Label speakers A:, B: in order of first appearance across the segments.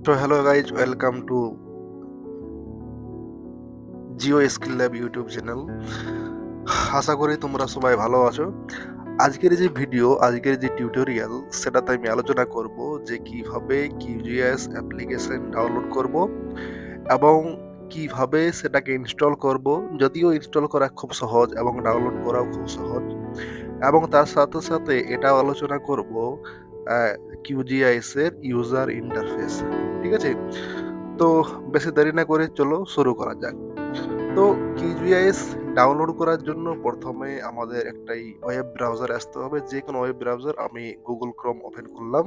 A: So hello guys, welcome to Jio skill lab YouTube channel. আশা করি তোমরা সবাই ভালো আছো। আজকের যে টিউটোরিয়াল সেটাতে আমি আলোচনা করব যে কিভাবে কিউজিএস অ্যাপ্লিকেশন ডাউনলোড করব এবং কিভাবে সেটাকে ইনস্টল করব। যদিও ইনস্টল করা খুব সহজ এবং ডাউনলোড করাও খুব সহজ, এবং তার সাথে সাথে এটাও আলোচনা করব কিউজিআইএস এর ইউজার ইন্টারফেস। ঠিক আছে, তো বেশি দেরি না করে চলো শুরু করা যাক। তো কিউজিআইএস ডাউনলোড করার জন্য প্রথমে আমাদের একটাই ওয়েব ব্রাউজার আসতে হবে। যে কোনো ওয়েব ব্রাউজার, আমি গুগল ক্রোম ওপেন করলাম।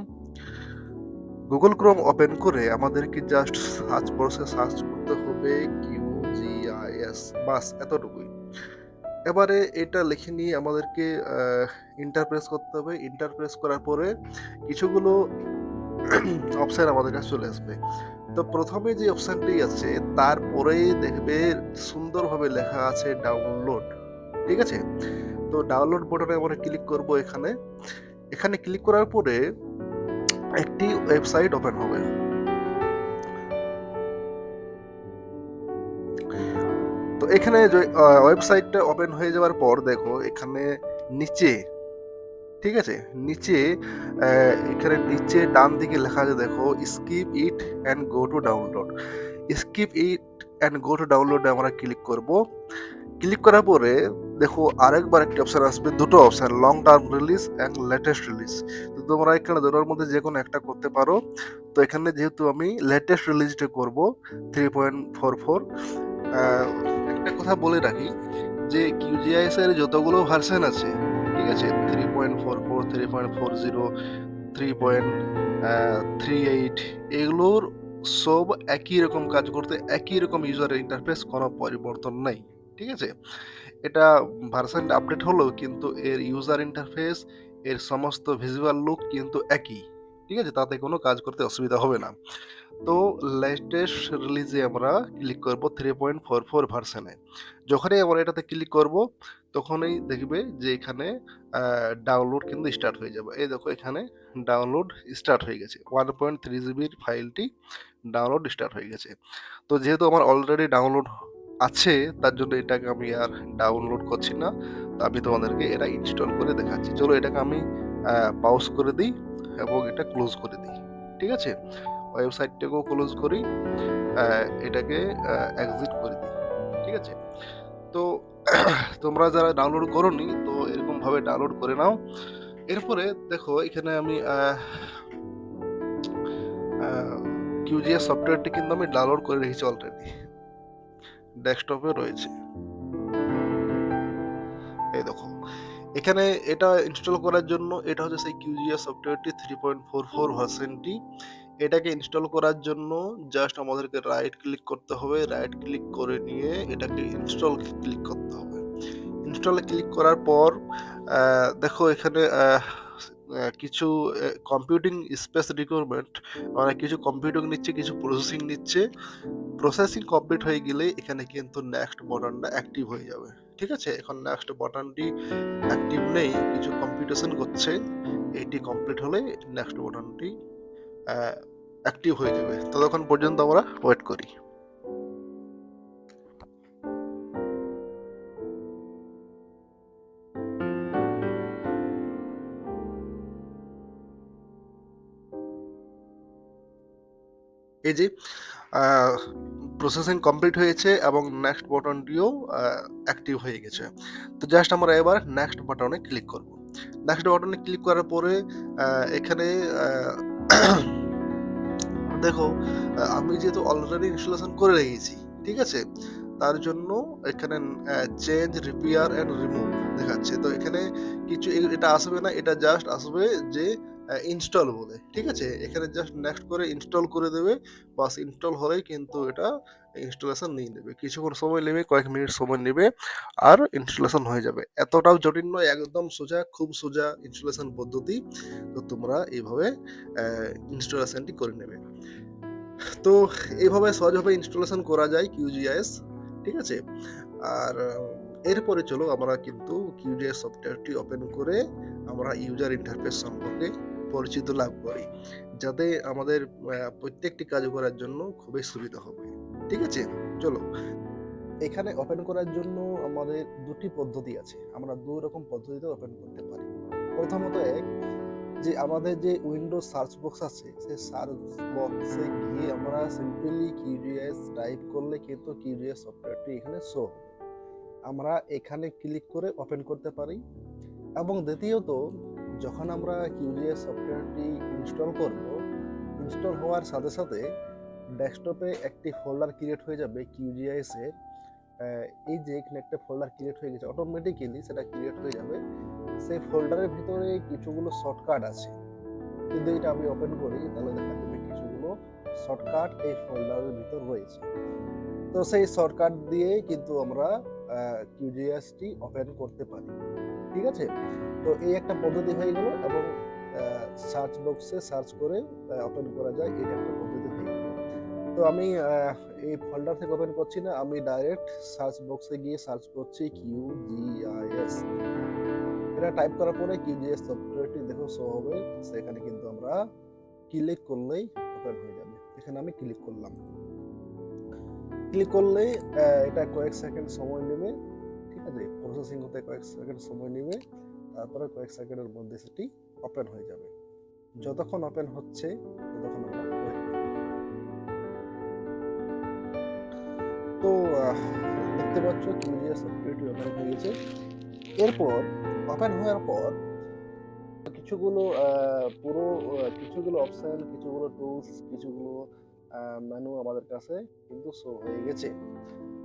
A: গুগল ক্রোম ওপেন করে আমাদেরকে জাস্ট সার্চ বক্সে সার্চ করতে হবে কিউজিআইএস, বাস এতটুকুই। এবারে এটা লিখে নিয়ে আমাদেরকে ইন্টারপ্রেস করতে হবে। ইন্টারপ্রেস করার পরে কিছুগুলো অপশন আমাদের কাছে চলে আসবে। তো প্রথমে যে অপশনটি আছে তারপরেই দেখবে সুন্দরভাবে লেখা আছে ডাউনলোড। ঠিক আছে, তো ডাউনলোড বাটনে আমরা ক্লিক করব। এখানে ক্লিক করার পরে একটি ওয়েবসাইট ওপেন হবে। তো এখানে ওয়েবসাইটটা ওপেন হয়ে যাওয়ার পর দেখো এখানে নিচে, ঠিক আছে, নিচে এখানে নিচে ডান দিকে লেখা আছে, দেখো skip it and go to download. Skip it and go to ডাউনলোডে আমরা ক্লিক করব। ক্লিক করার পরে দেখো আরেকবার একটি অপশন আসবে, দুটো option, long term release and latest release. তো তোমরা এখানে দুটোর মধ্যে যে কোনো একটা করতে পারো। তো এখানে যেহেতু আমি লেটেস্ট রিলিজটা করব 3.44। একটা কথা বলে রাখি যে কিউজিআইএস এর যতগুলো ভার্সন আছে, ঠিক আছে, 3.44, 3.40, 3.38, এগুলোর সব একই রকম কাজ করতে, একই রকম ইউজার ইন্টারফেস, কোনো পরিবর্তন নাই। ঠিক আছে, এটা ভার্সন আপডেট হলো কিন্তু এর ইউজার ইন্টারফেস, এর সমস্ত ভিজুয়াল লুক কিন্তু একই। ঠিক আছে, তাতে কোনো কাজ করতে অসুবিধা হবে না। তো লেটেস্ট রিলিজে আমরা ক্লিক করব 3.44 ভার্সনে। যখনই আমরা এটাতে ক্লিক করব তখনই দেখবে যে এখানে ডাউনলোড কিন্তু স্টার্ট হয়ে যাবে। এই দেখো এখানে ডাউনলোড স্টার্ট হয়ে গেছে, 1.3 জিবির ফাইলটি ডাউনলোড স্টার্ট হয়ে গেছে। তো যেহেতু আমার অলরেডি ডাউনলোড আছে তার জন্য এটাকে আমি আর ডাউনলোড করছি না। তো আমি তোমাদেরকে এটা ইনস্টল করে দেখাচ্ছি। চলো এটাকে আমি পাউজ করে দিই এবং এটা ক্লোজ করে দিই। ঠিক আছে, ওয়েবসাইটটাকেও ক্লোজ করি, এটাকে এক্সিট করে দিই। ঠিক আছে, তো তোমরা যারা ডাউনলোড করোনি তো এরকম ভাবে ডাউনলোড করে নাও। এরপরে দেখো এখানে আমি কিউজিএস সফটওয়্যারটি কিন্তু আমি ডাউনলোড করে রেখেছি অলরেডি, ডেস্কটপে রয়েছে। এই দেখো এখানে এটা ইনস্টল করার জন্য, এটা হচ্ছে সেই কিউজিএস সফটওয়্যারটি 3.44 ভার্সনটি। এটাকে ইনস্টল করার জন্য জাস্ট আমাদেরকে রাইট ক্লিক করতে হবে। রাইট ক্লিক করে নিয়ে এটাকে ইনস্টল ক্লিক করতে হবে। ইনস্টলে ক্লিক করার পর দেখো এখানে কিছু কম্পিউটিং স্পেস রিকোয়ারমেন্ট, মানে কিছু কম্পিউটিং নিচ্ছে, কিছু প্রসেসিং নিচ্ছে। প্রসেসিং কমপ্লিট হয়ে গেলে এখানে কিন্তু নেক্সট বাটনটা অ্যাক্টিভ হয়ে যাবে। ঠিক আছে, এখন নেক্সট বাটনটি অ্যাক্টিভ নেই, কিছু কম্পিউটেশন করছে। এইটি কমপ্লিট হলে নেক্সট বাটনটি অ্যাক্টিভ হয়ে যাবে। ততক্ষণ পর্যন্ত আমরা ওয়েট করি। এই যে প্রসেসিং কমপ্লিট হয়েছে এবং নেক্সট বাটনটিও অ্যাক্টিভ হয়ে গেছে। তো জাস্ট আমরা এবার নেক্সট বাটনে ক্লিক করব। নেক্সট বাটনে ক্লিক করার পরে এখানে দেখো আমি যেহেতু অলরেডি ইনস্টলেশন করে রেখেছি, ঠিক আছে, তার জন্য এখানে চেঞ্জ, রিপেয়ার অ্যান্ড রিমুভ দেখাচ্ছে। তো এখানে কিছু এটা আসবে না, এটা জাস্ট আসবে যে ইনস্টল বলে। ঠিক আছে, এখানে জাস্ট নেক্সট করে ইনস্টল করে দেবে, বাস ইনস্টল হলেই কিন্তু এটা ইনস্টলেশন নিয়ে নেবে। কিছুক্ষণ সময় নেবে, কয়েক মিনিট সময় নেবে, আর ইনস্টলেশন হয়ে যাবে। এতটাও জটিল নয়, একদম সোজা, খুব সোজা ইনস্টলেশন পদ্ধতি। তো তোমরা এইভাবে ইনস্টলেশনটি করে নেবে। তো এইভাবে সহজভাবে ইনস্টলেশন করা যায় কিউজিআইএস। ঠিক আছে, আর এরপরে চলো আমরা কিন্তু কিউজিআইএস সফটওয়্যারটি ওপেন করে আমরা ইউজার ইন্টারফেস সম্পর্কে পরিচিত লাভ করি, যাতে আমাদের প্রত্যেকটি কাজ করার জন্য খুবই সুবিধা হবে। ঠিক আছে? চলো, এখানে ওপেন করার জন্য আমাদের দুটি পদ্ধতি আছে। আমরা ২ রকম পদ্ধতিতে ওপেন করতে পারি। প্রথমত যে আমাদের যে উইন্ডোজ সার্চ বক্স আছে, সেই সার্চ বক্সে গিয়ে আমরা সিম্পলি QGIS টাইপ করলে কিন্তু QGIS সফটওয়্যারটি এখানে শো হবে। আমরা এখানে ক্লিক করে ওপেন করতে পারি। এবং দ্বিতীয়ত, যখন আমরা QGIS সফটওয়্যারটি ইনস্টল করব, ইনস্টল হওয়ার সাথে সাথে ডেস্কটপে একটি ফোল্ডার ক্রিয়েট হয়ে যাবে QGIS এর। এই যে এখানে একটা ফোল্ডার ক্রিয়েট হয়ে গেছে, অটোমেটিক্যালি সেটা ক্রিয়েট হয়ে যাবে। সেই ফোল্ডারের ভিতরে কিছুগুলো শর্টকাট আছে। যদি এটা আমি ওপেন করি তাহলে দেখা যাবে কিছুগুলো শর্টকাট এই ফোল্ডারের ভিতর রয়েছে। তো সেই শর্টকাট দিয়ে কিন্তু আমরা QGIS-টি ওপেন করতে পারি। ঠিক আছে? তো এই একটা পদ্ধতি হয়ে গেল, এবং সার্চ বক্সে সার্চ করে ওপেন করা যায়, এটা একটা পদ্ধতি হয়ে গেল। তো আমি এই ফোল্ডার থেকে ওপেন করছি না, আমি ডাইরেক্ট সার্চ বক্সে গিয়ে সার্চ করছি QGIS। এটা টাইপ করার পরে QGIS সফটওয়্যারটি দেখো শো হবে। সেখানে কিন্তু আমরা ক্লিক করলেই ওপেন হয়ে যাবে। এখানে আমি ক্লিক করলাম। ক্লিক করলে এটা কয়েক সেকেন্ড সময় নেবে। ঠিক আছে? প্রসেসিং হতে কয়েক সেকেন্ড সময় নেবে। তারপরে কয়েক সেকেন্ডের মধ্যে সেটি ওপেন হয়ে যাবে। যতক্ষণ ওপেন হচ্ছে ততক্ষণ আমরা ওয়েট করব। তো দেখতে পাচ্ছ QGIS সফটওয়্যারটি ওপেন হয়ে গেছে। এরপর ওপেন হওয়ার পর কিছুগুলো কিছুগুলো অপশন, কিছুগুলো টুলস, কিছুগুলো মেনু আমাদের কাছে কিন্তু শো হয়ে গেছে।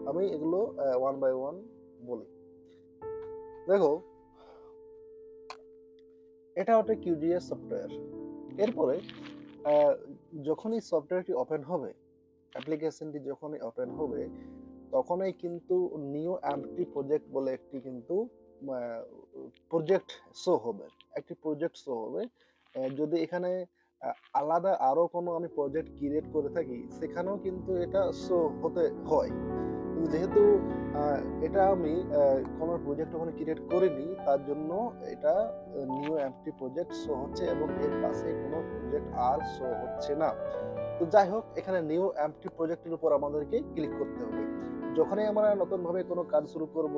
A: আমি এগুলো ওয়ান বাই ওয়ান বলি। দেখো, এটা হচ্ছে QGIS সফটওয়্যার। এরপরে যখনই সফটওয়্যারটি ওপেন হবে, অ্যাপ্লিকেশনটি যখনই ওপেন হবে, তখনই কিন্তু নিউ এমটি প্রজেক্ট বলে একটি কিন্তু প্রজেক্ট শো হবে। একটি প্রজেক্ট শো হবে। যদি এখানে আলাদা আরো কোনো আমি প্রজেক্ট ক্রিয়েট করে থাকি, সেখানেও কিন্তু এটা শো হতে হয়। কিন্তু যেহেতু এটা আমি কোনো প্রজেক্ট ওখানে ক্রিয়েট করিনি, তার জন্য এটা নিউ এমটি প্রজেক্ট শো হচ্ছে, এবং এর পাশে কোনো প্রজেক্ট আর শো হচ্ছে না। তো যাই হোক, এখানে নিউ এমটি প্রজেক্টের উপর আমাদেরকে ক্লিক করতে হবে। যখনই আমরা নতুনভাবে কোনো কাজ শুরু করব,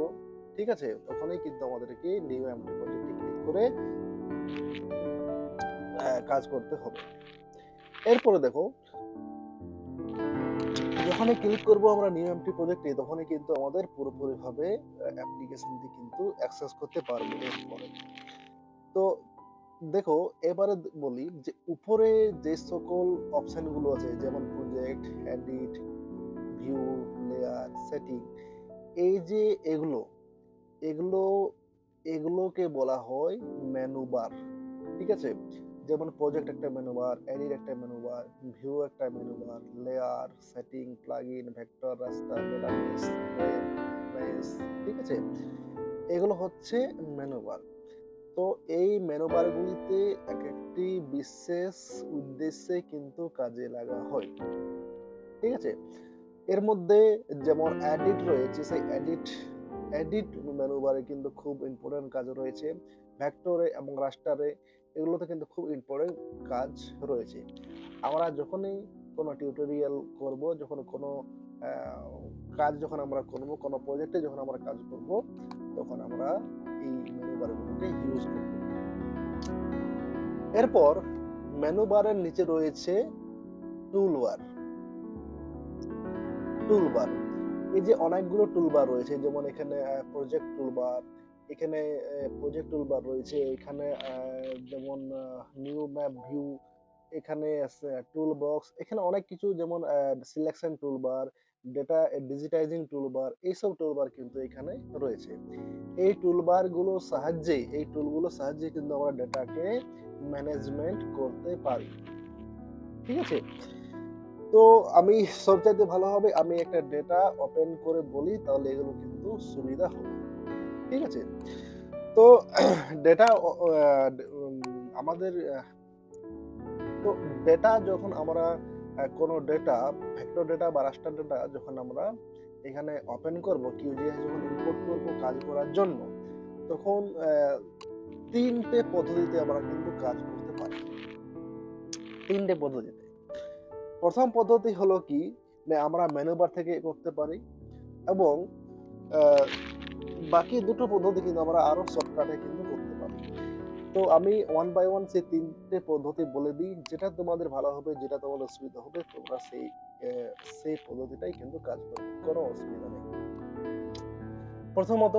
A: ঠিক আছে, তখনই কিন্তু আমাদেরকে নিউ এমটি প্রজেক্টে ক্লিক করে কাজ করতে হবে। এরপরে দেখো, যখনই ক্লিক করব আমরা নিউ এমটি প্রজেক্টে, তখনই কিন্তু আমাদের পুরোপুরিভাবে অ্যাপ্লিকেশনটি কিন্তু অ্যাক্সেস করতে পারবো এরপরে। তো দেখো, এবারে বলি যে উপরে যে সকল অপশনগুলো আছে, যেমন project, edit, view, layer, setting, এই যে এগুলো এগুলোকে বলা হয় মেনু বার। ঠিক আছে? যেমন প্রজেক্ট একটা মেনু বার, এডিট একটা মেনু বার, ভিউ একটা menu bar, layer, setting, plugin, vector, raster, database, mesh, ঠিক আছে? এগুলো হচ্ছে মেনু বার। তো এই মেনু বারগুলিতে এক একটি বিশেষ উদ্দেশ্যে কিন্তু কাজে লাগা হয়। ঠিক আছে? এর মধ্যে যেমন এডিট রয়েছে, সেই এডিট মেনু বারে কিন্তু খুব ইম্পর্টেন্ট কাজ রয়েছে। ভেক্টরে এবং রাস্টারে এগুলোতে কিন্তু খুব ইম্পর্টেন্ট কাজ রয়েছে। আমরা যখনই কোনো টিউটোরিয়াল করব, যখন কোনো কাজ যখন আমরা করব, কোনো প্রজেক্টে যখন আমরা কাজ করব, তখন আমরা এই মেনু বারগুলোকে ইউজ করব। এরপর মেনু বারের নিচে রয়েছে টুলবার। এই যে অনেকগুলো টুলবার রয়েছে, যেমন এখানে প্রজেক্ট টুলবার, এখানে প্রজেক্ট টুলবার রয়েছে, এখানে যেমন নিউ ম্যাপ ভিউ, এখানে আছে টুল বক্স, এখানে অনেক কিছু, যেমন selection toolbar, data digitising toolbar, এইসব টুলবার কিন্তু এখানে রয়েছে। এই টুলগুলোর সাহায্যে কিন্তু আমরা ডেটাকে ম্যানেজমেন্ট করতে পারি। ঠিক আছে? তো আমি সবচাইতে ভালো হবে আমি একটা ডেটা ওপেন করে বলি, তাহলে এগুলো কিন্তু সুবিধা হবে। ঠিক আছে? তো ডেটা আমাদের তো ডেটা যখন আমরা কোনো ডেটা, ভেক্টর ডেটা বা রাস্টার ডেটা যখন আমরা এখানে ওপেন করব, QGIS যখন ইম্পোর্ট করব কাজ করার জন্য, তখন 3টে পদ্ধতিতে আমরা কিন্তু কাজ করতে পারি। তিনটে পদ্ধতিতে। প্রথম পদ্ধতি হলো কি, আমরা মেনু বার থেকে করতে পারি, এবং বাকি দুটো পদ্ধতি কিন্তু আমরা আরো শর্টকাটে কিন্তু করতে পারি। তো আমি ওয়ান বাই ওয়ান সেই তিনটে পদ্ধতি বলে দিই, যেটা তোমাদের ভালো হবে, যেটা তোমাদের সুবিধা হবে, তোমরা সেই পদ্ধতিটাই কিন্তু কাজ করবে, কোনো অসুবিধা নেই। প্রথমত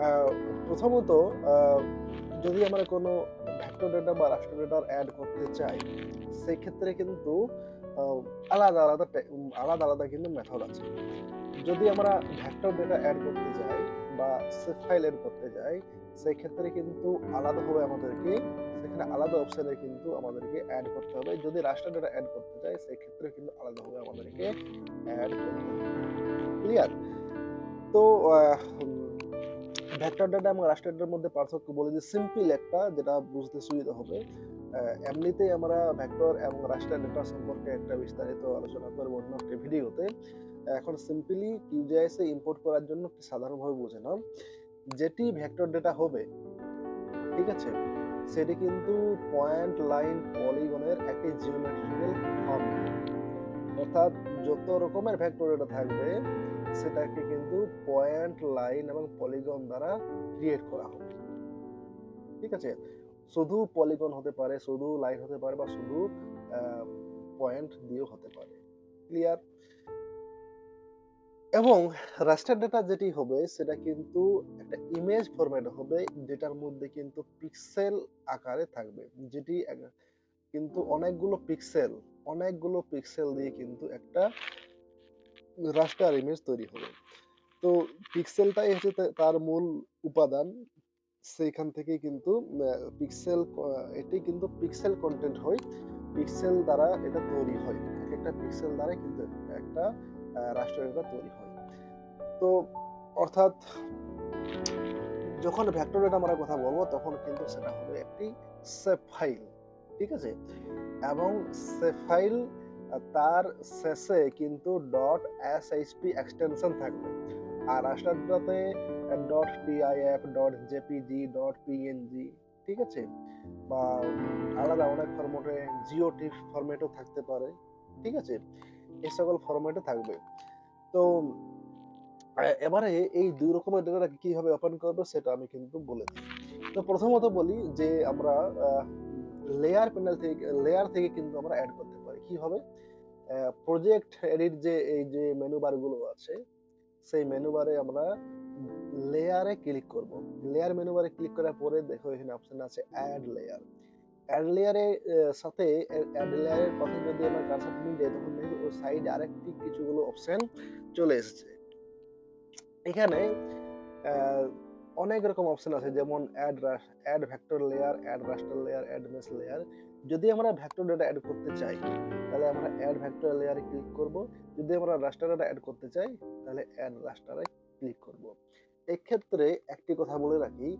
A: আহ, প্রথমত আহ, যদি আমরা কোনো ভেক্টর ডেটা বা রাস্টার ডেটা অ্যাড করতে চাই, সেই ক্ষেত্রে কিন্তু আলাদা আলাদা কিন্তু মেথড আছে। যদি আমরা ভেক্টর ডেটা অ্যাড করতে যাই বা সেভ ফাইল অ্যাড করতে যাই, সেই ক্ষেত্রে কিন্তু আলাদাভাবে আমাদেরকে সেখানে আলাদা অপশনে কিন্তু আমাদেরকে অ্যাড করতে হবে। যদি রাস্টার ডেটা অ্যাড করতে চাই, সেই ক্ষেত্রে কিন্তু আলাদাভাবে আমাদেরকে অ্যাড করতে হবে। ক্লিয়ার? তো ভেক্টর ডেটা এবং রাস্টার ডেটার মধ্যে পার্থক্য বলে দিই, সিম্পল একটা, যেটা বুঝতে সুবিধা হবে। এমনিতেই আমরা ভেক্টর এবং রাস্টার ডেটা সম্পর্কে একটা বিস্তারিত আলোচনা করব অন্য একটা ভিডিওতে। এখন সিম্পলি কিউজিআইএস এ ইম্পোর্ট করার জন্য সাধারণভাবে বুঝে নাও, যেটি ভেক্টর ডেটা হবে, ঠিক আছে, সেটি কিন্তু পয়েন্ট, লাইন, পলিগনের একটি জিওমেট্রিক্যাল ফর্ম। অর্থাৎ যত রকমের ভেক্টর ডেটা থাকবে, সেটাকে কিন্তু পয়েন্ট, লাইন এবং পলিগন দ্বারা ক্রিয়েট করা হবে। ঠিক আছে, শুধু পলিগন হতে পারে, শুধু লাইন হতে পারে, বা শুধু পয়েন্ট দিয়েও হতে পারে। ক্লিয়ার? এবং রাস্টার ডেটা যেটি হবে, সেটা কিন্তু একটা ইমেজ ফরম্যাট হবে, যেটার মধ্যে কিন্তু পিক্সেল আকারে থাকবে, যেটি কিন্তু অনেকগুলো পিক্সেল দিয়ে কিন্তু একটা রাস্টার ইমেজ তৈরি হবে। তো পিক্সেলটাই হচ্ছে তার মূল উপাদান। সেইখান থেকে কিন্তু পিক্সেল, এটি কিন্তু পিক্সেল কন্টেন্ট হয়, পিক্সেল দ্বারা এটা তৈরি হয়, এক একটা পিক্সেল দ্বারা কিন্তু একটা রাস্টার ডেটা তৈরি হয়। তো অর্থাৎ যখন ভেক্টর ডেটা আমরা কথা বলবো, তখন কিন্তু সেটা হবে একটি সেভ ফাইল। ঠিক আছে, এবং সেভ ফাইল তার শেষে কিন্তু ডট এসএইচপি এক্সটেনশন থাকবে। আর রাস্টারটাতে dot TIF, dot JPG, dot PNG, ঠিক আছে, বা আলাদা অনেক ফরম্যাটে, জিওটিএফ ফরম্যাটও থাকতে পারে। ঠিক আছে, এই সকল ফরম্যাটে থাকবে। তো এবারে এই দুই রকমের ডেটা কিভাবে ওপেন করবে, সেটা আমি কিন্তু বলে দিই। তো প্রথমত বলি যে আমরা লেয়ার থেকে কিন্তু আমরা অ্যাড করতে পারি। কিভাবে? প্রজেক্ট এডিট, যে এই যে মেনু বার গুলো আছে, সেই মেনু বারে আমরা লেয়ারে ক্লিক করব। লেয়ার মেনু বারে ক্লিক করার পরে দেখো এখানে অপশন আছে অ্যাড লেয়ার। অ্যাড লেয়ারে সাথে অ্যাড লেয়ারের পাশে যদি আমরা কার্সর নিয়ে যাই, তখন দেখো ওই সাইডে আরেকটি কিছুগুলো অপশন চলে এসেছে। এখানে অনেক রকম অপশন আছে, যেমন অ্যাড ভেক্টর লেয়ার, অ্যাড রাস্টার লেয়ার, অ্যাড মেশ লেয়ার। যদি আমরা ভেক্টর ডেটা অ্যাড করতে চাই, তাহলে আমরা অ্যাড ভেক্টর লেয়ারে ক্লিক করব। যদি আমরা রাস্টার ডেটা অ্যাড করতে চাই, তাহলে অ্যাড রাস্টারে ক্লিক করব। এক্ষেত্রে একটি কথা বলে রাখি,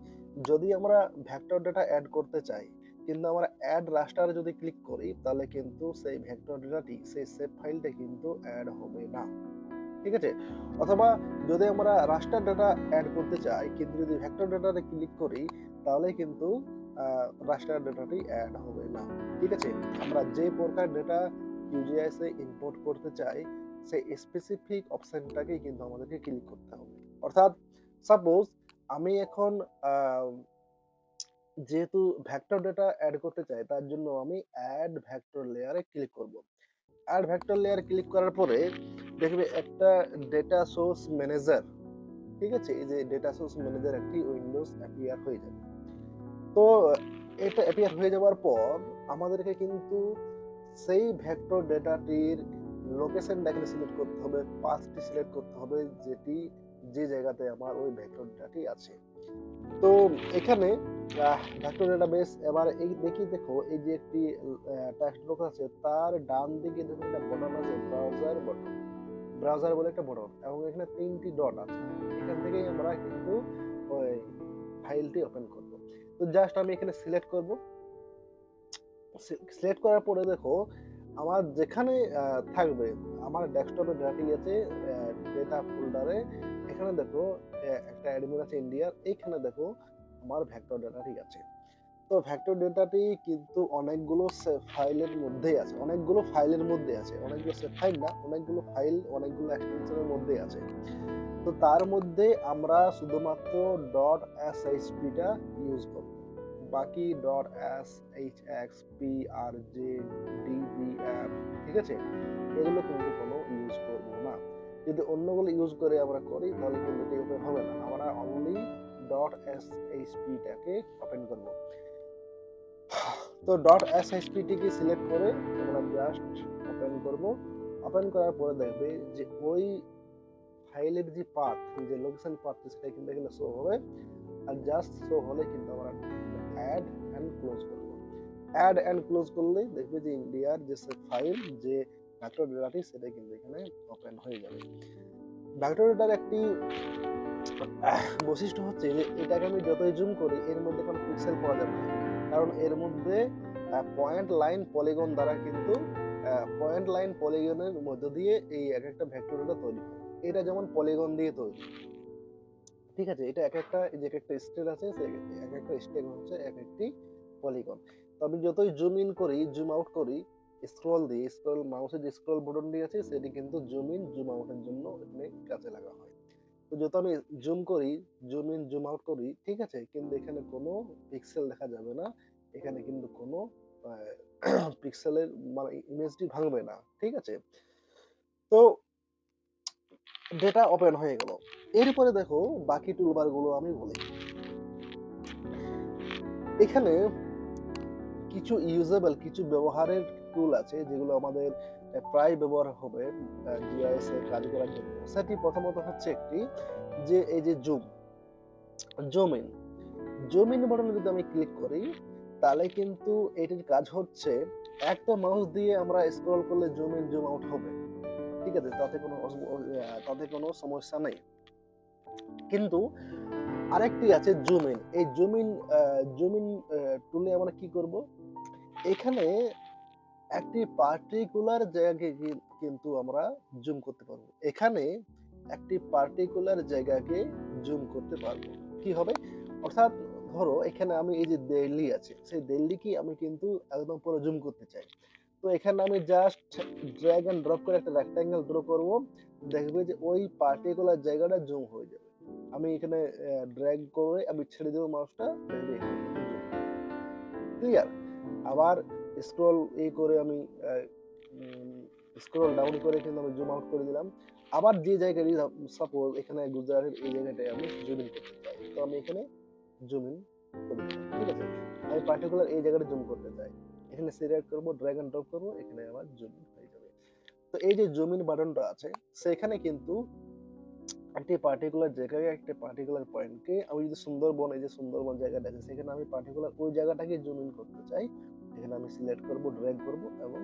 A: যদি আমরা ভেক্টর ডেটা অ্যাড করতে চাই, কিন্তু আমরা অ্যাড রাস্টারে যদি ক্লিক করি, তাহলে কিন্তু সেই ভেক্টর ডেটাটি, সেই সেভ ফাইলটা কিন্তু অ্যাড হবে না। ঠিক আছে, অথবা যদি আমরা রাস্টার ডেটা অ্যাড করতে চাই, কিন্তু যদি ভেক্টর ডেটাতে ক্লিক করি, তাহলে কিন্তু রাস্টার ডেটাটি অ্যাড হবে না। ঠিক আছে, আমরা যে প্রকার ডেটা কিউজিআইএস এ ইম্পোর্ট করতে চাই, সেই স্পেসিফিক অপশনটাকেই কিন্তু আমাদেরকে ক্লিক করতে হবে। অর্থাৎ সাপোজ আমি এখন যেহেতু ভেক্টর ডেটা অ্যাড করতে চাই, তার জন্য আমি অ্যাড ভেক্টর লেয়ারে ক্লিক করব। অ্যাড ভেক্টর লেয়ার ক্লিক করার পরে দেখবে একটা ডেটা সোর্স ম্যানেজার, ঠিক আছে, এই যে ডেটা সোর্স ম্যানেজার একটি উইন্ডোজ অ্যাপিয়ার হয়ে যাবে। তো এটা অ্যাপিয়ার হয়ে যাওয়ার পর আমাদেরকে কিন্তু সেই ভেক্টর ডেটাটির লোকেশনটা এখানে সিলেক্ট করতে হবে, পাথটি সিলেক্ট করতে হবে, যে জায়গাতে আমার ওই ভেক্টর ডেটাটি আছে। তো এখানে ভেক্টর ডেটাবেস, এবার এই দেখো এই যে একটি টেক্সট বক্স আছে, তার ডান দিকে দেখুন একটা বটন আছে, ব্রাউজার বলে একটা বটন, এবং এখানে 3টি ডট আছে। এখান থেকেই আমরা কিন্তু ওই ফাইলটি ওপেন করব। তো জাস্ট আমি এখানে সিলেক্ট করব। সিলেক্ট করার পরে দেখো আমার যেখানে থাকবে, আমার ডেস্কটপে ডেটাটি আছে ডেটা ফোল্ডারে। এখানে দেখো একটা অ্যাডমিন আছে ইন্ডিয়ার, এইখানে দেখো আমার ভেক্টর ডেটাটি আছে।
B: তো ভেক্টর ডেটাটি কিন্তু অনেকগুলো ফাইলের মধ্যেই আছে, অনেকগুলো ফাইলের মধ্যে আছে, অনেকগুলো সেভ ফাইল না, অনেকগুলো ফাইল, অনেকগুলো এক্সটেনশনের মধ্যে আছে। তো তার মধ্যে আমরা শুধুমাত্র ডট এসএইচপিটা ইউজ করব, বাকি ডট এসএইচএক্স পিআরজে ডিবিএফ, ঠিক আছে, এগুলো কিন্তু কোনো ইউজ করব না। যদি অন্যগুলো ইউজ করে আমরা করি তাহলে কিন্তু এটা ওপেন হবে না। আমরা অনলি ডট এসএইচপিটাকে ওপেন করব। তো ডট এসএইচপিটিকে সিলেক্ট করে আমরা জাস্ট ওপেন করব। ওপেন করার পরে দেখবে যে ওই ফাইলের যে পাথ, যে লোকেশন পাথ, সেটা কিন্তু এখানে শো হবে। আর জাস্ট শো হলে কিন্তু আমরা অ্যাড অ্যান্ড ক্লোজ করব। অ্যাড অ্যান্ড ক্লোজ করলেই দেখবে যে ইন্ডিয়ার যে ফাইল, যে ভেক্টর ডেটাটি, সেটা কিন্তু এখানে ওপেন হয়ে যাবে। ভেক্টর ডেটার একটি বৈশিষ্ট্য হচ্ছে যে এটাকে আমি যতই জুম করি এর মধ্যে কোনো পিক্সেল পাওয়া যাবে না, কারণ এর মধ্যে পয়েন্ট লাইন পলিগন দ্বারা কিন্তু পয়েন্ট লাইন পলিগনের মধ্য দিয়ে এই এক একটা ভেক্টর ডেটা তৈরি হয়। এটা যেমন পলিগন দিয়ে তৈরি, ঠিক আছে, এটা এক একটা, যে এক একটা স্টেট আছে, এক একটা স্টেট হচ্ছে এক একটি পলিগন। তো আমি যতই জুম ইন করি, জুম আউট করি, স্ক্রল দিয়ে, স্ক্রল মাউসের যে স্ক্রল বাটনটি আছে সেটি কিন্তু জুম ইন জুম আউটের জন্য এখানে কাজে লাগা হয়। তো যত আমি জুম করি, জুম ইন জুম আউট করি, ঠিক আছে, কিন্তু এখানে কোনো পিক্সেল দেখা যাবে না, এখানে কিন্তু কোনো পিক্সেলের মানে ইমেজটি ভাঙবে না, ঠিক আছে। তো ডেটা ওপেন হয়ে গেল। এরপরে দেখো বাকি টুলবার গুলো আমি বলি। এখানে কিছু ইউজেবল, কিছু ব্যবহারের টুল আছে যেগুলো আমাদের প্রায় ব্যবহার হবে জিআইএস এর কাজ করার জন্য। সেটি প্রথমত হচ্ছে একটি, যে এই যে জুম ইন, জুম ইন বাটনে যদি আমি ক্লিক করি তাহলে কিন্তু এটির কাজ হচ্ছে, এক তো মাউস দিয়ে আমরা স্ক্রল করলে জুম ইন জুম আউট হবে, ঠিক আছে, তাতে কোনো সমস্যা নেই। কিন্তু আরেকটি আছে জুম ইন। এই জুম ইন টুলে আমরা কি করব, এখানে একটি পার্টিকুলার জায়গাকে কিন্তু আমরা জুম করতে পারবো। এখানে একটি পার্টিকুলার জায়গাকে জুম করতে পারবো। কি হবে, অর্থাৎ ধরো এখানে আমি এই যে দিল্লি আছে, সেই দিল্লিকে আমি কিন্তু একদম পুরো জুম করতে চাই। তো এখানে আমি জাস্ট ড্র্যাগ এন্ড ড্রপ করে একটা রেক্ট্যাঙ্গেল ড্র করব, দেখবে যে ওই পার্টিকুলার জায়গাটা জুম হয়ে যাবে। আমি এখানে ড্র্যাগ করে আমি ছেড়ে দেবো মাউসটা, দেখবে এখানে কিন্তু জুম, ক্লিয়ার। আবার স্ক্রল করে আমি স্ক্রল ডাউন করে কিন্তু আমি জুম আউট করে দিলাম। আবার যে জায়গায়, সাপোজ এখানে গুজরাটের এই জায়গাটায় আমি জুম ইন করতে চাই, তো আমি এখানে জুম ইন করে দিলাম, ঠিক আছে। আমি পার্টিকুলার এই জায়গাটা জুম করতে চাই, এখানে সিলেক্ট করবো, ড্র্যাগ এন্ড ড্রপ করবো, এখানে আমার জুম ইন হয়ে যাবে। তো এই যে জুম ইন বাটনটা আছে, সেখানে কিন্তু একটি পার্টিকুলার জায়গায়, একটা পার্টিকুলার পয়েন্টকে, আমি যদি সুন্দরবন, এই যে সুন্দরবন জায়গাটা আছে, সেখানে আমি পার্টিকুলার ওই জায়গাটাকে জুম ইন করতে চাই, এখানে আমি সিলেক্ট করব, ড্র্যাগ করব এবং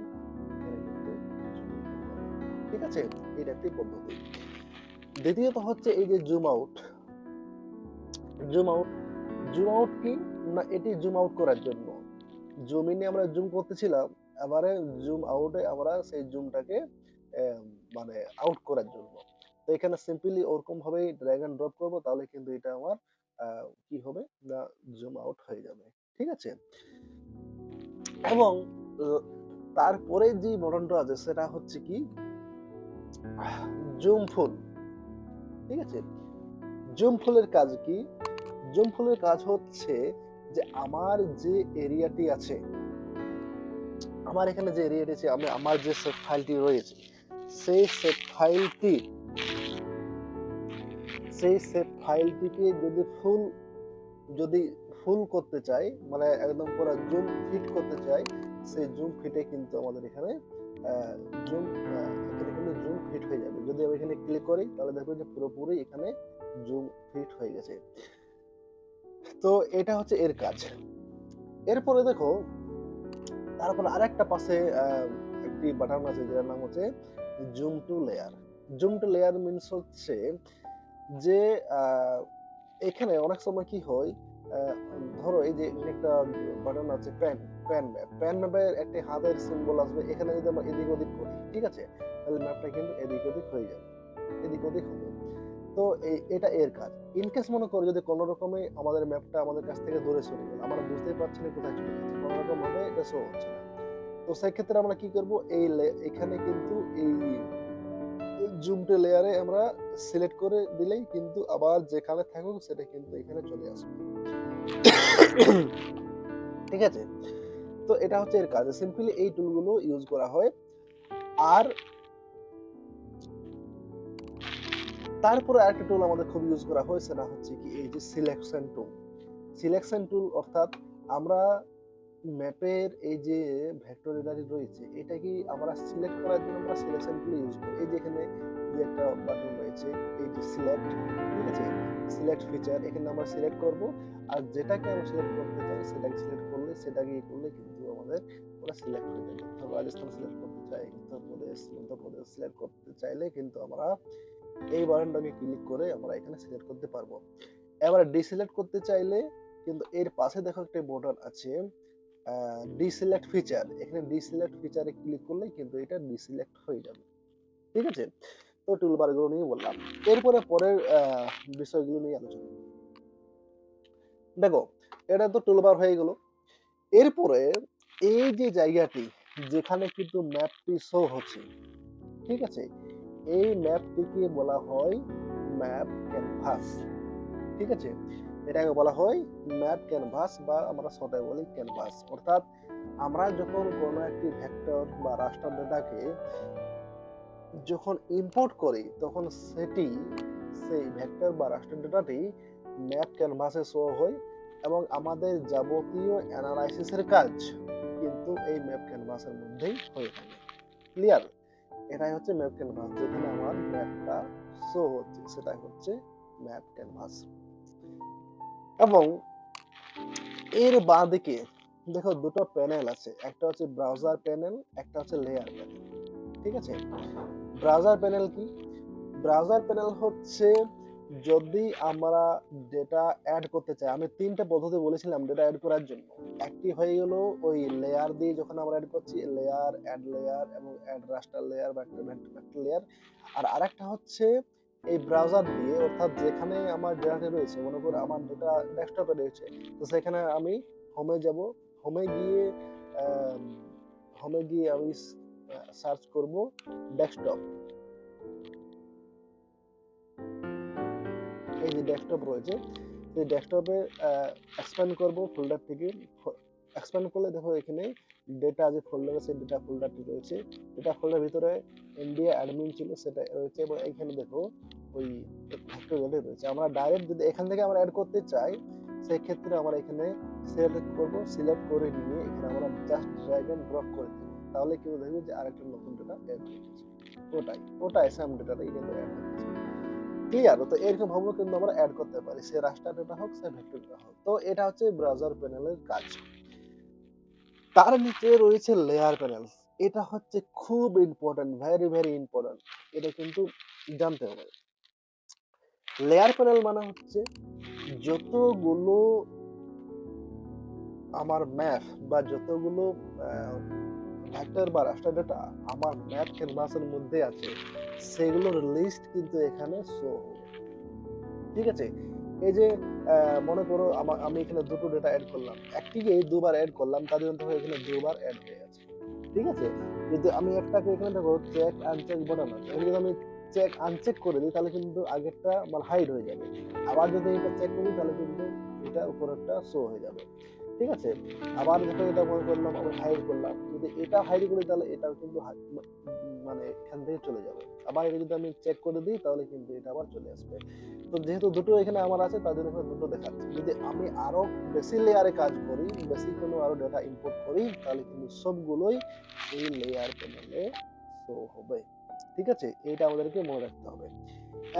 B: এখানে কিন্তু জুম ইন হয়ে যাবে, ঠিক আছে। এটা একটি পদ্ধতি। দ্বিতীয়ত হচ্ছে এই যে zoom out. Zoom out, zoom out কি না, এটি জুম আউট করার জন্য। জুম ইনে আমরা জুম করতেছিলাম, এবারে জুম আউটে আমরা সেই জুমটাকে মানে আউট করার জন্য। তো এখানে সিম্পলি ওরকম ভাবে ড্র্যাগ এন্ড ড্রপ করব, তাহলে কিন্তু এটা আমার কি হবে না, জুম আউট হয়ে যাবে, ঠিক আছে। এবং তারপরে যে বাটনটা আছে সেটা হচ্ছে কি, জুম ফুল, ঠিক আছে। জুম ফুলের কাজ কি, জুম ফুলের কাজ হচ্ছে যে আমার যে এরিয়াটি আছে, আমার এখানে যে এরিয়াটি আছে, আমি আমার যে সেভ ফাইলটি রয়েছে, সেই সেভ ফাইলটি, সেই সেভ ফাইলটিকে যদি ফুল করতে চাই, মানে একদম পুরো জুম ফিট করতে চাই, সেই জুম ফিটে কিন্তু আমাদের এখানে জুম এখানে কিন্তু জুম ফিট হয়ে যাবে। যদি আমি এখানে ক্লিক করি তাহলে দেখবেন যে পুরোপুরি এখানে জুম ফিট হয়ে গেছে। তো এটা হচ্ছে এর কাজ। এরপরে দেখো, তারপর আরেকটা পাশে একটি বাটন আছে যেটার নাম হচ্ছে zoom to layer. Zoom to layer means হচ্ছে যে এখানে অনেক সময় কি হয়, আহ, ধরো এই যে এখানে একটা বাটন আছে প্যান ম্যাপের একটি হাতের সিম্বল আসবে, এখানে যদি আমরা এদিক ওদিক করি, ঠিক আছে, তাহলে ম্যাপটা কিন্তু এদিক ওদিক হয়ে যাবে, এদিক ওদিক হবে। তো এটা এর কাজ। ইন কেস মনে করো যদি কোনো রকমে আমাদের ম্যাপটা আমাদের কাছ থেকে দূরে সরে গেল, আমরা বুঝতেই পারছি না কোথায় চলে গেছে, কোনো রকম ভাবে এটা শো হচ্ছে না। তো সেই ক্ষেত্রে আমরা কি করব, এখানে কিন্তু এই জুম টু লেয়ারে আমরা সিলেক্ট করে দিলেই কিন্তু আবার যেখানে থাকুক সেটা কিন্তু এখানে চলে আসবে। ঠিক আছে, তো এটা হচ্ছে এর কাজ। সিম্পলি এই টুলগুলো ইউজ করা হয়। আর তারপরে আরেকটা টুল আমাদের খুব ইউজ করা হয়, সেটা হচ্ছে কি এই যে সিলেকশন টুল। সিলেকশন টুল অর্থাৎ আমরা ম্যাপের এই যে ভেক্টর এরিয়া রয়েছে, এটা কি আমরা সিলেক্ট করার জন্য আমরা সিলেকশন টুল ইউজ করি। এই যে এখানে যে একটা বাটন রয়েছে, এই যে সিলেক্ট, ঠিক আছে, সিলেক্ট ফিচার, এখানে আমরা সিলেক্ট করব। আর যেটাকে আমরা সিলেক্ট করতে চাই সেটাকে সিলেক্ট করলে, সেটাকে করলে কিন্তু আমাদের ওটা সিলেক্ট হয়ে যাবে। ধরো রাজস্থান সিলেক্ট করতে চাই, উত্তরপ্রদেশ, মধ্যপ্রদেশ সিলেক্ট করতে চাইলে কিন্তু আমরা এই বাটনটাকে ক্লিক করে আমরা এখানে সিলেক্ট করতে পারবো। এবার ডিসিলেক্ট করতে চাইলে কিন্তু এর পাশে দেখো একটা বাটন আছে ডিসিলেক্ট ফিচার, এখানে ডিসিলেক্ট ফিচারে ক্লিক করলে কিন্তু এটা ডিসিলেক্ট হয়ে যাবে। ঠিক আছে, তো টুলবার গুলো নিয়ে বললাম। এরপরে পরের বিষয়গুলো নিয়ে আলোচনা করব। দেখো এটা তো টুলবার হয়ে গেল। এরপরে এই যে জায়গাটি যেখানে কিন্তু ম্যাপটি শো হচ্ছে, ঠিক আছে, এই ম্যাপটিকে বলা হয় ম্যাপ ক্যানভাস। ঠিক আছে, এটাকে বলা হয় ম্যাপ ক্যানভাস বা আমরা শর্টে বলি ক্যানভাস। অর্থাৎ আমরা যখন কোনো একটি ভেক্টর বা রাস্টার ডেটাকে যখন ইম্পোর্ট করি তখন সেই ভেক্টর বা রাস্টার ডেটাটি ম্যাপ ক্যানভাসে শো হয় এবং আমাদের যাবতীয় অ্যানালাইসিসের কাজ কিন্তু এই ম্যাপ ক্যানভাসের মধ্যেই হয়ে থাকে। ক্লিয়ার? এটাই হচ্ছে ম্যাপ ক্যানভাস, যেখানে আমার ম্যাপটা শো হচ্ছে সেটাই হচ্ছে ম্যাপ ক্যানভাস। এবং এর বাঁদিকে দেখো দুটো প্যানেল আছে, একটা হচ্ছে ব্রাউজার প্যানেল, একটা হচ্ছে লেয়ার প্যানেল। ঠিক আছে, ব্রাউজার প্যানেল কি? ব্রাউজার প্যানেল হচ্ছে যদি আমরা ডেটা অ্যাড করতে চাই, আমি তিনটা পদ্ধতি বলেছিলাম ডেটা অ্যাড করার জন্য। একটি হয়ে গেল ওই লেয়ার দিয়ে যখন আমরা অ্যাড করছি, লেয়ার, অ্যাড লেয়ার এবং অ্যাড রাস্টার লেয়ার বা ভেক্টর লেয়ার। আর আরেকটা হচ্ছে এই ব্রাউজার দিয়ে, অর্থাৎ যেখানে আমার ডেটাটা রয়েছে, মনে করো আমার ডেটা ডেস্কটপে রয়েছে, তো সেখানে আমি হোমে যাব, হোমে গিয়ে হোমে গিয়ে আমি সার্চ করব ডেস্কটপ। এই যে ডেস্কটপ রয়েছে, সেই ডেস্কটপে এক্সপ্যান্ড করব ফোল্ডার থেকে। এক্সপ্যান্ড করলে দেখো এখানে ডেটা যে ফোল্ডার আছে, ডেটা ফোল্ডারটি রয়েছে। ডেটা ফোল্ডার ভিতরে ইন্ডিয়া অ্যাডমিন ছিল সেটা রয়েছে এবং এইখানে দেখো ওই ভেক্টর ডেটা রয়েছে। আমরা ডাইরেক্ট যদি এখান থেকে আমরা অ্যাড করতে চাই, সেই ক্ষেত্রে আমরা এখানে সিলেক্ট করব, সিলেক্ট করে নিয়ে এখানে আমরা জাস্ট ড্র্যাগ এন্ড ড্রপ করে দেব। তাহলে কি দেখবে যে আরেকটা নতুন ডেটা অ্যাড হয়ে গেছে। ওটাই সেম ডেটাটাই কিন্তু অ্যাড হয়ে গেছে। ক্লিয়ার? তো এরকম ভাবে কিন্তু আমরা অ্যাড করতে পারি, সে রাস্টার ডেটা হোক সে ভেক্টর ডেটা হোক। তো এটা হচ্ছে ব্রাউজার প্যানেলের কাজ। তার নিচে রয়েছে লেয়ার প্যানেল। এটা হচ্ছে খুব ইম্পর্টেন্ট, ভেরি ভেরি ইম্পর্টেন্ট। এটা কিন্তু জানতে হবে। লেয়ার প্যানেল মানে হচ্ছে যতগুলো আমার ম্যাপ বা যতগুলো ভেক্টর বা রাস্টার ডেটা আমার ম্যাপ ক্যানভাসের মধ্যে আছে, সেগুলোর লিস্ট কিন্তু এখানে শো হবে। ঠিক আছে, এই যে মনে করো আমি এখানে দুটো ডেটা অ্যাড করলাম, একটিকে দুবার অ্যাড করলাম, তার জন্য দেখো এখানে দুবার অ্যাড হয়ে আছে। ঠিক আছে, যদি আমি একটাকে এখানে দেখো চেক আনচেক বাটন আছে, যদি আমি চেক আনচেক করে দিই তাহলে কিন্তু আগেরটা মানে হাইড হয়ে যাবে। আবার যদি এটা চেক করি তাহলে কিন্তু এটা উপরেরটা শো হয়ে যাবে। ঠিক আছে, আবার দেখো এটা মনে করলাম আমি হাইড করলাম, যদি এটা হাইড করি তাহলে এটাও কিন্তু মানে এখান থেকে চলে যাবে। আবার এটা যদি আমি চেক করে দিই তাহলে কিন্তু এটা আবার চলে আসবে। তো যেহেতু দুটো এখানে আমার আছে তার জন্য এখানে দুটো দেখাচ্ছে। যদি আমি আরো বেশি লেয়ারে কাজ করি, বেশি কোনো আরো ডেটা ইম্পোর্ট করি, তাহলে কিন্তু সবগুলোই এই লেয়ার প্যানেলে শো হবে। ঠিক আছে, এটা আমাদেরকে মনে রাখতে হবে।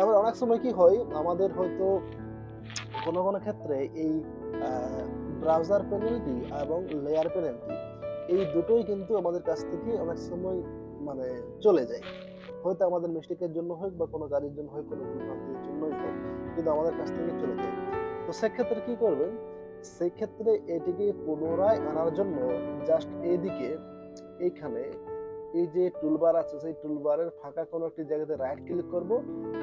B: এবার অনেক সময় কি হয়, আমাদের হয়তো কোনো কোনো ক্ষেত্রে এই ব্রাউজার প্যানেলটি এবং লেয়ার প্যানেলটি এই দুটোই কিন্তু আমাদের কাছ থেকে অনেক সময় মানে চলে যায়। হয়তো আমাদের মিস্টেকের জন্য হোক বা কোনো কাজের জন্য হোক, কোনো ভুলভ্রান্তির জন্যই হোক, কিন্তু আমাদের কাছ থেকে চলে যায়। তো সেক্ষেত্রে কি করবেন, সেই ক্ষেত্রে এটিকে পুনরায় আনার জন্য জাস্ট এইদিকে এইখানে এই যে টুলবার আছে সেই টুলবারের ফাঁকা কোনো একটি জায়গাতে রাইট ক্লিক করব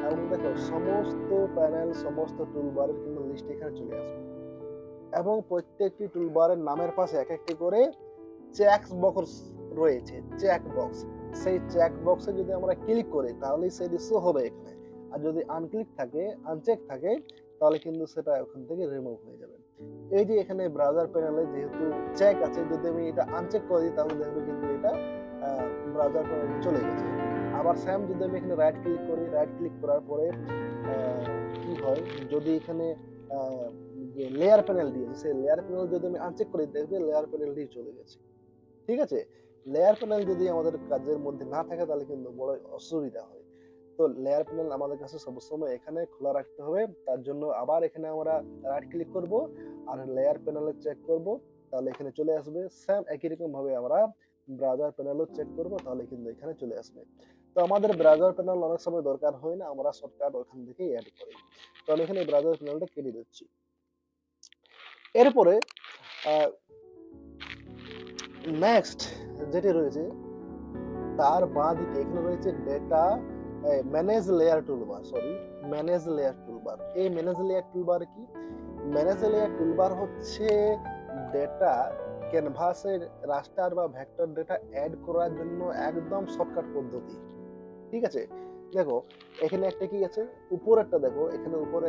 B: এবং দেখো সমস্ত প্যানেল সমস্ত টুলবারের কিন্তু লিস্ট এখানে চলে আসবে এবং প্রত্যেকটি টুলবারের নামের পাশে এক একটি করে চেক বক্স রয়েছে, চেক বক্স। সেই চেক বক্সে যদি আমরা ক্লিক করি তাহলে সেটি শো হবে এখানে, আর যদি আনক্লিক থাকে আনচেক থাকে তাহলে কিন্তু সেটা ওখান থেকে রিমুভ হয়ে যাবে। এই যে এখানে ব্রাউজার প্যানেলে যেহেতু চেক আছে, যদি আমি এটা আনচেক করে দিই তাহলে দেখবে কিন্তু এটা ব্রাউজার প্যানেলে চলে গেছে। আবার সেম যদি আমি এখানে রাইট ক্লিক করি, রাইট ক্লিক করার পরে কি হয়, যদি এখানে যে লেয়ার প্যানেল দিয়েছে সেই লেয়ার প্যানেল যদি আমি আনচেক করি দেখবে লেয়ার প্যানেলটি চলে গেছে। ঠিক আছে, লেয়ার প্যানেল যদি আমাদের কাজের মধ্যে না থাকে তাহলে কিন্তু বড় অসুবিধা হয়। তো লেয়ার প্যানেল আমাদের কাছে সবসময় এখানে খোলা রাখতে হবে। তার জন্য আবার এখানে আমরা রাইট ক্লিক করব আর লেয়ার প্যানেলে চেক করব, তাহলে এখানে চলে আসবে। সেম একই রকম ভাবে আমরা ব্রাউজার প্যানেলও চেক করব, তাহলে কিন্তু এখানে চলে আসবে। তো আমাদের ব্রাউজার প্যানেল অনেক সময় দরকার হয় না, আমরা শর্টকাট ওখান থেকে অ্যাড করি। তো আমি এখানে ব্রাউজার প্যানেলটা কেটে দিচ্ছি। এরপরে নেক্সট যেটি রয়েছে তার বাঁ দিকে এখানে রয়েছে data manage layer toolbar, manage layer toolbar. এই ম্যানেজ লেয়ার টুলবার কি? ম্যানেজ লেয়ার টুলবার হচ্ছে ডেটা ক্যানভাসের রাস্টার বা ভেক্টর ডেটা অ্যাড করার জন্য একদম শর্টকাট পদ্ধতি। ঠিক আছে, দেখো এখানে একটা কি আছে, উপরেরটা দেখো, এখানে উপরে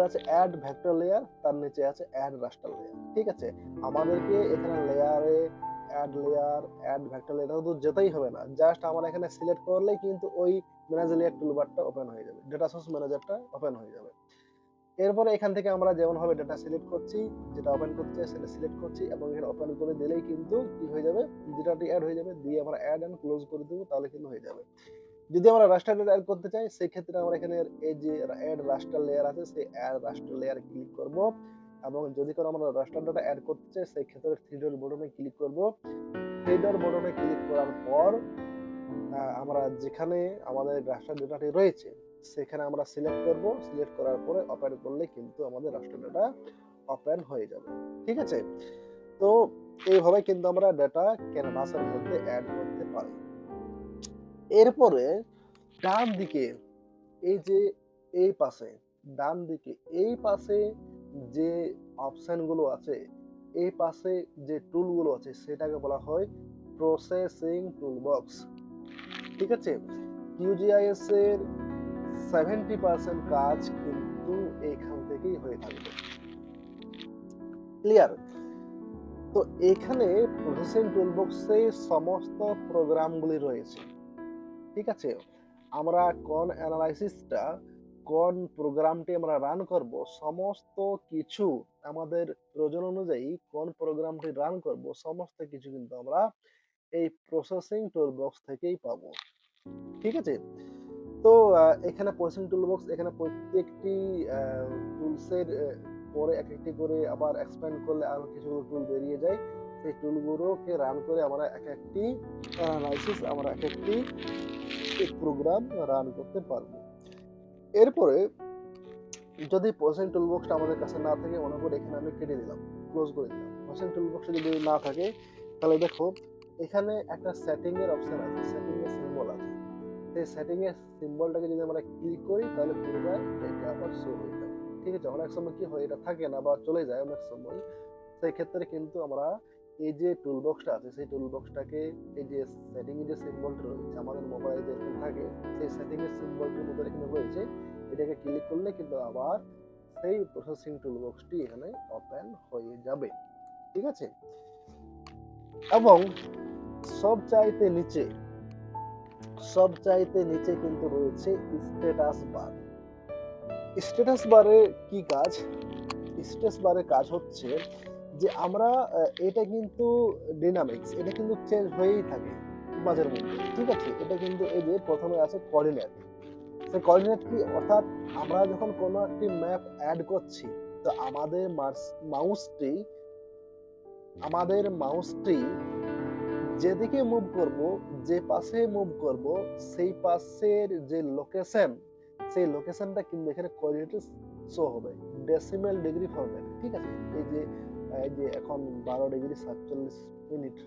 B: আছে অ্যাড ভেক্টর লেয়ার, তার নিচে আছে অ্যাড রাস্টার লেয়ার। ঠিক আছে, আমাদেরকে এখানে লেয়ারে অ্যাড ভেক্টর লেয়ার তো যেতেই হবে না, জাস্ট আমরা এখানে সিলেক্ট করলেই কিন্তু ওই ম্যানেজ লেয়ার টুলবারটা ওপেন হয়ে যাবে, ডেটা সোর্স ম্যানেজারটা ওপেন হয়ে যাবে। এরপরে এখান থেকে আমরা যেমন ভাবে ডেটা সিলেক্ট করছি, যেটা ওপেন করতে সেটা সিলেক্ট করছি এবং এখানে ওপেন করে দিলেই কিন্তু কি হয়ে যাবে, ডেটাটি অ্যাড হয়ে যাবে, দিয়ে আমরা অ্যাড এন্ড ক্লোজ করে দেবো, তাহলে কিন্তু হয়ে যাবে। যদি আমরা রাস্টার ডেটা অ্যাড করতে চাই সেই ক্ষেত্রে আমরা এখানে এই যে অ্যাড রাস্টার লেয়ার আছে সেই অ্যাড রাস্টার লেয়ার ক্লিক করব, এবং যদি কোনো আমরা রাস্টার ডেটা অ্যাড করতে চাই সেই ক্ষেত্রে থ্রি ডট বাটনে ক্লিক করব। থ্রি ডট বাটনে ক্লিক করার পর আমরা যেখানে আমাদের রাস্টার ডেটাটি রয়েছে সেখানে আমরা সিলেক্ট করব, সিলেক্ট করার পরে ওপেন করলে কিন্তু আমাদের রাস্টার ডেটা ওপেন হয়ে যাবে। ঠিক আছে, তো এইভাবে কিন্তু আমরা ডেটা ক্যানভাসের মধ্যে অ্যাড করতে পারি। এরপরে ডান দিকে এই যে এই পাশে ডান দিকে এই পাশে যে অপশন গুলো আছে, এই পাশে যে টুল গুলো আছে সেটাকে বলা হয় প্রসেসিং টুলবক্স। ঠিক আছে, কিউজিআইএস এর 70% কাজ কিন্তু এখান থেকেই হয়ে থাকবে। ক্লিয়ার? তো এখানে প্রসেসিং টুলবক্সে সমস্ত প্রোগ্রামগুলি রয়েছে। ঠিক আছে, আমরা কোন অ্যানালাইসিসটা কোন প্রোগ্রামটি আমরা রান করব সমস্ত কিছু আমাদের প্রয়োজন অনুযায়ী কোন প্রোগ্রামটি রান করব সমস্ত কিছু কিন্তু আমরা এই প্রসেসিং টুলবক্স থেকেই পাবো। ঠিক আছে, তো এখানে প্রসেসিং টুলবক্স এখানে প্রত্যেকটি টুলসের পরে এক একটি করে আবার এক্সপ্যান্ড করলে আরো কিছু টুল বেরিয়ে যায়, সেই টুলগুলোকে রান করে আমরা এক একটি অ্যানালাইসিস আমরা এক একটি প্রোগ্রাম রান করতে পারবো। এরপরে যদি প্রসেসিং টুলবক্সটা আমাদের কাছে না থাকে, মনে করে এখানে আমি কেটে দিলাম, ক্লোজ করে দিলাম। প্রসেসিং টুলবক্সটা যদি না থাকে তাহলে দেখো এখানে একটা সেটিং এর অপশন আছে, সেটিং এর সিম্বল আছে, সেই সেটিং এর সিম্বলটাকে যদি আমরা ক্লিক করি তাহলে পুরোটাই এটা আবার শো হয়ে যাবে। ঠিক আছে, অনেক সময় কি হয় এটা থাকে না বা চলে যায় অনেক সময়, সেই ক্ষেত্রে কিন্তু আমরা এই যে টুলবক্সটা আছে সেই টুলবক্সটাকে এই যে সেটিং এর যে সিম্বলটা রয়েছে আমাদের মোবাইলে যেরকম থাকে সেই সেটিং এর সিম্বলটির মধ্যে এখানে রয়েছে, এটাকে ক্লিক করলে কিন্তু আবার সেই প্রসেসিং টুলবক্সটি এখানে ওপেন হয়ে যাবে। ঠিক আছে, এবং সবচাইতে নিচে কিন্তু রয়েছে স্ট্যাটাস বার। স্ট্যাটাস বারে কি কাজ? স্ট্যাটাস বারে কাজ হচ্ছে যে আমরা এটা কিন্তু ডাইনামিক্স, এটা কিন্তু চেঞ্জ হয়েই থাকে মাঝের মধ্যে। ঠিক আছে, এটা কিন্তু এই যে প্রথমে আছে কোঅর্ডিনেট, সেই কোঅর্ডিনেট কি, অর্থাৎ আমরা যখন কোনো একটি ম্যাপ অ্যাড করছি তো মাউসটি যেদিকে মুভ করব, যে পাশে মুভ করব সেই পাশের যে লোকেশন সেই লোকেশনটা কিন্তু এখানে কোঅর্ডিনেটে শো হবে ডেসিমেল ডিগ্রি ফরম্যাট। ঠিক আছে, এই যে এই যে এখন 12°47'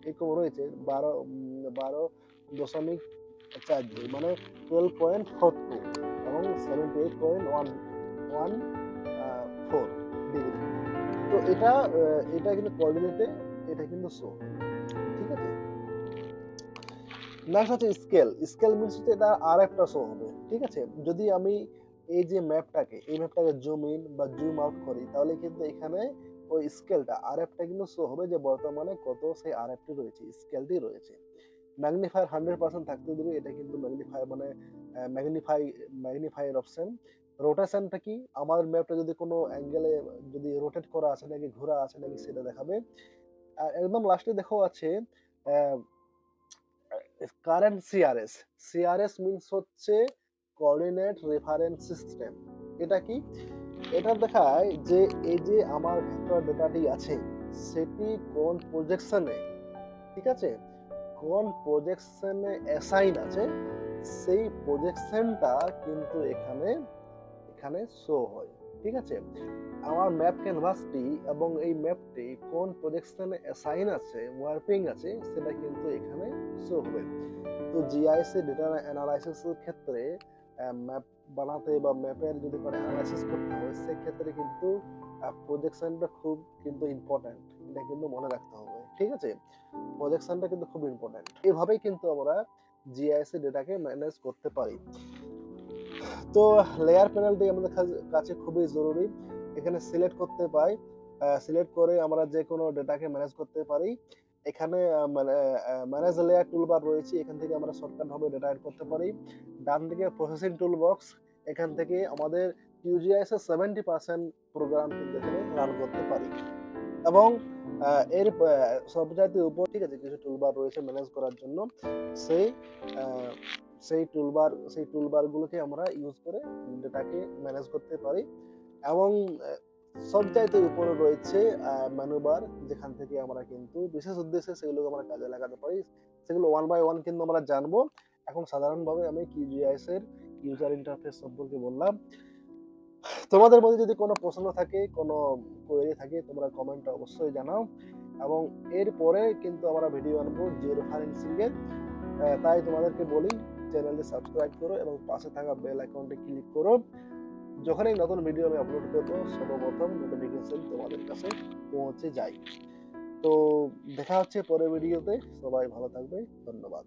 B: এরকম রয়েছে, 12.42 মানে 12.42 এবং 78.114 ডিগ্রি। তো এটা কিন্তু কোঅর্ডিনেটে এটা কিন্তু শো, ঠিক আছে। নেক্সট হচ্ছে স্কেল মিনস হচ্ছে এটা আর একটা শো হবে, ঠিক আছে। যদি আমি এই ম্যাপটাকে জুম ইন বা জুম আউট করি, তাহলে কিন্তু এখানে ওই স্কেলটা আরএফটা কিন্তু শো হবে যে বর্তমানে কত সেই আরএফটি রয়েছে, স্কেলটি রয়েছে। ম্যাগনিফায়ার 100% থাকতে দিবে, এটা কিন্তু ম্যাগনিফায়ার মানে ম্যাগনিফায়ার অপশন। রোটেশনটা কি, আমার ম্যাপটা যদি কোনো অ্যাঙ্গেলে যদি রোটেট করা আছে নাকি ঘোরা আছে নাকি সেটা দেখাবে। আর একদম লাস্টে দেখো আছে কারেন্ট সিআরএস মিনস হচ্ছে কোঅর্ডিনেট রেফারেন্স সিস্টেম। এটা কি, এটা দেখায় যে এই যে আমার ভেক্টর ডেটাটি আছে সেটি কোন প্রজেকশনে, ঠিক আছে, কোন প্রজেকশনে অ্যাসাইন আছে, সেই প্রজেকশনটা কিন্তু এখানে এখানে শো হয়, ঠিক আছে। আমার ম্যাপ ক্যানভাসটি এবং এই ম্যাপটি কোন প্রজেকশনে অ্যাসাইন আছে, ওয়ার্পিং আছে, সেটা কিন্তু এখানে শো হবে। তো জিআইএস এর ডেটা অ্যানালাইসিসের ক্ষেত্রে ম্যাপ বানাতে বা ম্যাপের যদি কোনো অ্যানালাইসিস করতে হয় সেক্ষেত্রে কিন্তু প্রজেকশনটা খুব কিন্তু ইম্পর্ট্যান্ট, এটা কিন্তু মনে রাখতে হবে, ঠিক আছে। প্রজেকশনটা কিন্তু খুব ইম্পর্ট্যান্ট। এভাবেই কিন্তু আমরা জিআইএস এর ডেটাকে ম্যানেজ করতে পারি। তো লেয়ার প্যানেলটি আমাদের কাছে খুবই জরুরি। এখানে সিলেক্ট করতে পাই, সিলেক্ট করে আমরা যে কোনো ডেটাকে ম্যানেজ করতে পারি। এখানে মানে ম্যানেজ লেয়ার টুলবার রয়েছে, এখান থেকে আমরা শর্টকাট ভাবে ডেটা এড করতে পারি। ডান দিকে প্রসেসিং টুল বক্স, এখান থেকে আমাদের QGIS এর 70% প্রোগ্রাম কিন্তু এখানে রান করতে পারি। এবং এর সবচাইতে উপর, ঠিক আছে, কিছু টুলবার রয়েছে ম্যানেজ করার জন্য। সেই সেই টুলবার গুলোকে আমরা ইউজ করে ডেটাকে ম্যানেজ করতে পারি। এবং সবচাইতে উপরে রয়েছে মেনু বার, যেখান থেকে আমরা কিন্তু বিশেষ উদ্দেশ্যে সেগুলোকে আমরা কাজে লাগাতে পারি। সেগুলো ওয়ান বাই ওয়ান কিন্তু আমরা জানবো। এখন সাধারণভাবে আমি QGIS এর ইউজার ইন্টারফেস সম্পর্কে বললাম। তোমাদের মধ্যে যদি কোনো প্রশ্ন থাকে, কোনো কোয়েরি থাকে, তোমরা কমেন্টে অবশ্যই জানাও। এবং এরপরে কিন্তু আমরা ভিডিও আনবো জিও রেফারেন্সিং এর। তাই তোমাদেরকে বলি চ্যানেলটি সাবস্ক্রাইব করো এবং পাশে থাকা বেল আইকনটি ক্লিক করো। যখনই নতুন ভিডিও আমি আপলোড করবো সর্বপ্রথম নোটিফিকেশন তোমাদের কাছে পৌঁছে যায়। তো দেখা হচ্ছে পরের ভিডিওতে, সবাই ভালো থাকবে, ধন্যবাদ।